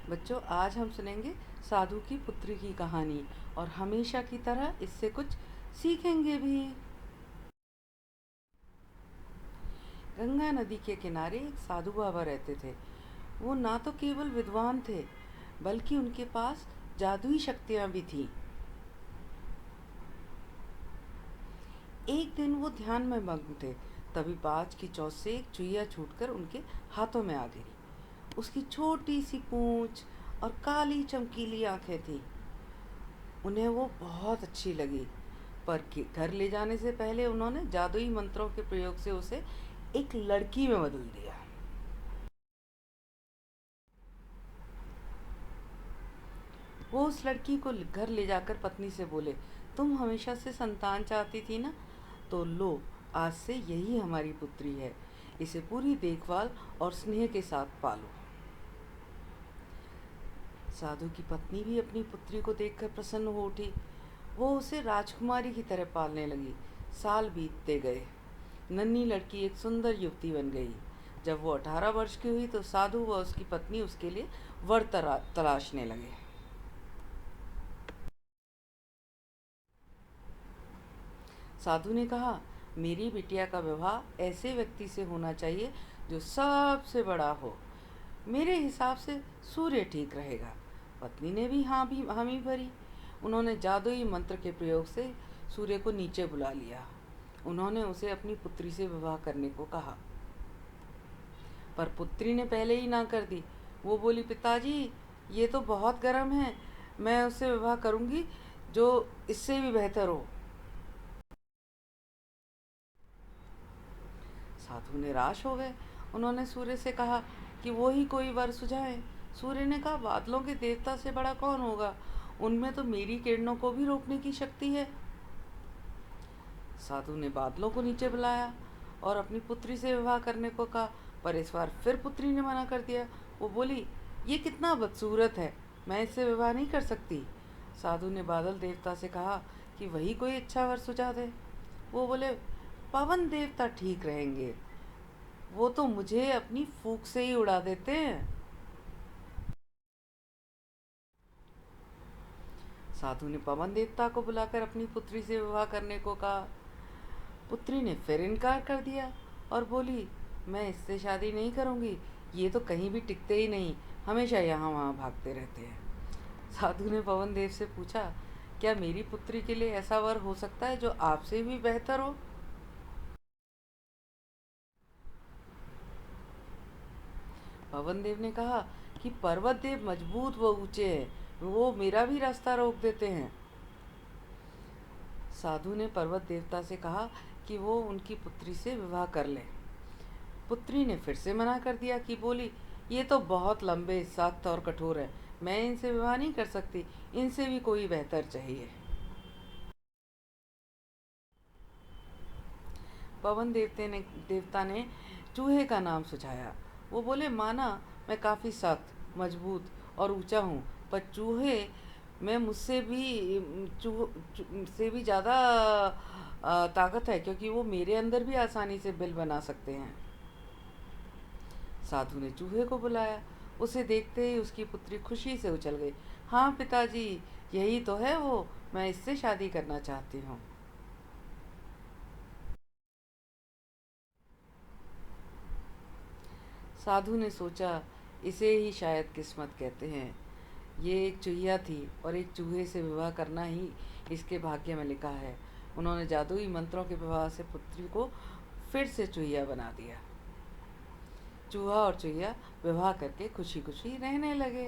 बच्चों, आज हम सुनेंगे साधु की पुत्री की कहानी और हमेशा की तरह इससे कुछ सीखेंगे भी। गंगा नदी के किनारे एक साधु बाबा रहते थे। वो ना तो केवल विद्वान थे, बल्कि उनके पास जादुई शक्तियां भी थीं। एक दिन वो ध्यान में मग्न थे, तभी बाज की चोंच से एक चुहिया छूटकर उनके हाथों में आ गिरी। उसकी छोटी सी पूंछ और काली चमकीली आंखें थीं। उन्हें वो बहुत अच्छी लगी, पर घर ले जाने से पहले उन्होंने जादुई मंत्रों के प्रयोग से उसे एक लड़की में बदल दिया। वो उस लड़की को घर ले जाकर पत्नी से बोले, तुम हमेशा से संतान चाहती थी ना, तो लो, आज से यही हमारी पुत्री है। इसे पूरी देखभाल और स्नेह के साथ पालो। साधु की पत्नी भी अपनी पुत्री को देखकर प्रसन्न हो उठी। वो उसे राजकुमारी की तरह पालने लगी। साल बीतते गए। नन्ही लड़की एक सुंदर युवती बन गई। जब वो 18 वर्ष की हुई तो साधु व उसकी पत्नी उसके लिए वर तलाशने लगे। साधु ने कहा, मेरी बिटिया का विवाह ऐसे व्यक्ति से होना चाहिए जो सबसे बड़ा हो। मेरे हिसाब से सूर्य ठीक रहेगा। पत्नी ने भी हामी भरी। उन्होंने जादुई मंत्र के प्रयोग से सूर्य को नीचे बुला लिया। उन्होंने उसे अपनी पुत्री से विवाह करने को कहा, पर पुत्री ने पहले ही ना कर दी। वो बोली, पिताजी, ये तो बहुत गर्म है। मैं उससे विवाह करूंगी जो इससे भी बेहतर हो। साधु निराश हो गए। उन्होंने सूर्य से कहा कि वो ही कोई वर सुझाए। सूर्य ने कहा, बादलों के देवता से बड़ा कौन होगा? उनमें तो मेरी किरणों को भी रोकने की शक्ति है। साधु ने बादलों को नीचे बुलाया और अपनी पुत्री से विवाह करने को कहा, पर इस बार फिर पुत्री ने मना कर दिया। वो बोली, ये कितना बदसूरत है, मैं इससे विवाह नहीं कर सकती। साधु ने बादल देवता से कहा कि वही कोई अच्छा वर सुझा दे। वो बोले, पवन देवता ठीक रहेंगे, वो तो मुझे अपनी फूंक से ही उड़ा देते हैं। साधु ने पवन देवता को बुलाकर अपनी पुत्री से विवाह करने को कहा। पुत्री ने फिर इनकार कर दिया और बोली, मैं इससे शादी नहीं करूंगी। ये तो कहीं भी टिकते ही नहीं, हमेशा यहाँ वहाँ भागते रहते हैं। साधु ने पवन देव से पूछा, क्या मेरी पुत्री के लिए ऐसा वर हो सकता है जो आपसे भी बेहतर हो? पवन देव ने कहा कि पर्वत देव मजबूत व ऊंचे हैं, वो मेरा भी रास्ता रोक देते हैं। साधु ने पर्वत देवता से कहा कि वो उनकी पुत्री से विवाह कर ले। पुत्री ने फिर से मना कर दिया कि बोली, ये तो बहुत लंबे, सख्त और कठोर है, मैं इनसे विवाह नहीं कर सकती। इनसे भी कोई बेहतर चाहिए। पवन देवता ने चूहे का नाम सुझाया। वो बोले, माना मैं काफ़ी सख्त, मजबूत और ऊंचा हूँ, पर चूहे में मुझसे भी से भी ज़्यादा ताकत है, क्योंकि वो मेरे अंदर भी आसानी से बिल बना सकते हैं। साधु ने चूहे को बुलाया। उसे देखते ही उसकी पुत्री खुशी से उछल गई। हाँ पिताजी, यही तो है वो, मैं इससे शादी करना चाहती हूँ। साधु ने सोचा, इसे ही शायद किस्मत कहते हैं। ये एक चूहिया थी और एक चूहे से विवाह करना ही इसके भाग्य में लिखा है। उन्होंने जादुई मंत्रों के प्रभाव से पुत्री को फिर से चूहिया बना दिया। चूहा और चूहिया विवाह करके खुशी खुशी रहने लगे।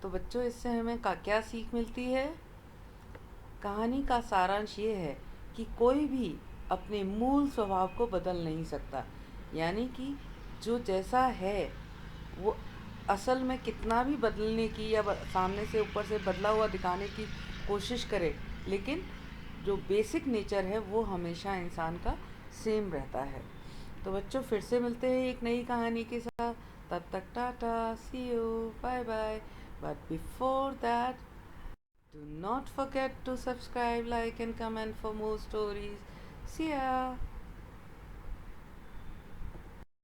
तो बच्चों, इससे हमें क्या सीख मिलती है? कहानी का सारांश ये है कि कोई भी अपने मूल स्वभाव को बदल नहीं सकता। यानी कि जो जैसा है वो असल में कितना भी बदलने की या सामने से ऊपर से बदला हुआ दिखाने की कोशिश करे, लेकिन जो बेसिक नेचर है वो हमेशा इंसान का सेम रहता है। तो बच्चों, फिर से मिलते हैं एक नई कहानी के साथ। तब तक tata, see you, bye bye. But before that, do not forget to subscribe, like and comment for more stories. See ya.